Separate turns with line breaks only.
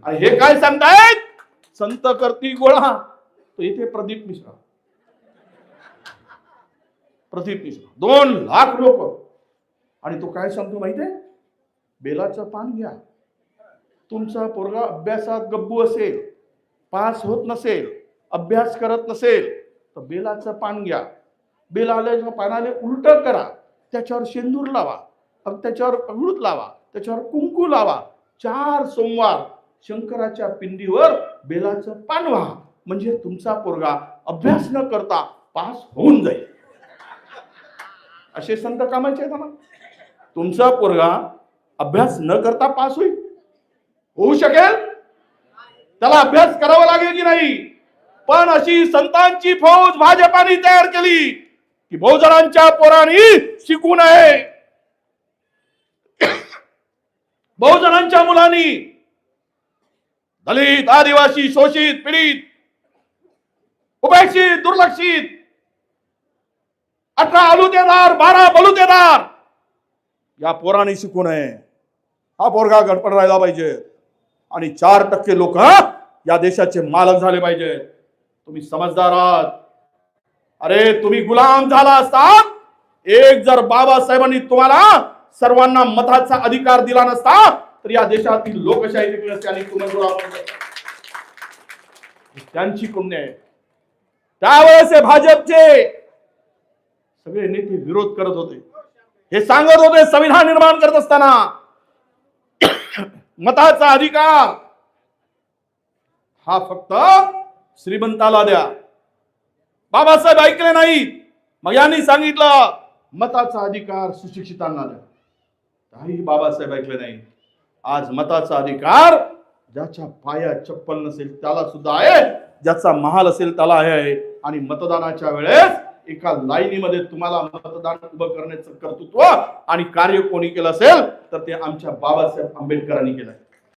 आणि हे काय सांगतायत, संत करती गोळा. तो इथे प्रदीप मिश्रा 2 लाख लोक. आणि तो काय सांगतो माहितीये, बेलाचं पान घ्या. तुमचा पोरगा अभ्यासात गब्बू असेल, पास होत नसेल, अभ्यास करत नसेल, तर बेलाचं पान घ्या. बेलाच्या पानाले उलट करा, त्याच्यावर शेंदूर लावा, त्याच्यावर अगळूत लावा, त्याच्यावर कुंकू लावा. 4 सोमवार शंकराच्या पिंडीवर बेलाचं पान व्हा, म्हणजे तुमचा पोरगा अभ्यास न करता पास होऊन जाईल. असे संत कामाचे आहेत ना. तुमचा पोरगा अभ्यास न करता पास होऊ शकेल? त्याला अभ्यास करावा लागेल की नाही? पण अशी संतांची फौज भाजपाने तयार केली की बहुजनांच्या पोरांनी शिकू नये, बहुजनांच्या मुलांनी, दलित, आदिवासी, शोषित, पीडित, उपेक्षित, दुर्लक्षित, 18 अलुतेदार, 12 बलुतेदार, या पोरांनी शिकू नये. हा पोरगा गडपड राहिला पाहिजे आणि 4% लोक या देशाचे मालक झाले पाहिजेत. तुम्ही समजदार आहात. अरे तुम्ही गुलाम झाला असता, एक जर बाबासाहेबांनी तुम्हाला सर्वांना मताचा अधिकार दिला नसता, तर या देशातील लोकशाही टिकली असती आणि तुम्ही गुलाम. त्यांची पुण्य आहे. त्यावेळेस हे भाजपचे सगळे नेते विरोध करत होते. हे सांगत होते संविधान निर्माण करत असताना मताचा अधिकार हा फक्त श्रीमंताला द्या. बाबासाहेब ऐकले नाही. मग यांनी सांगितलं मताचा अधिकार सुशिक्षितांना द्या. काही बाबासाहेब ऐकले नाही. आज मताचा अधिकार ज्याच्या पायात चप्पल नसेल त्याला सुद्धा आहे, ज्याचा महाल असेल त्याला आहे. आणि मतदानाच्या वेळेस एका लाईनीमध्ये तुम्हाला मतदान उभं करण्याचं कर्तृत्व आणि कार्य कोणी केलं असेल तर ते आमच्या बाबासाहेब आंबेडकरांनी केलं.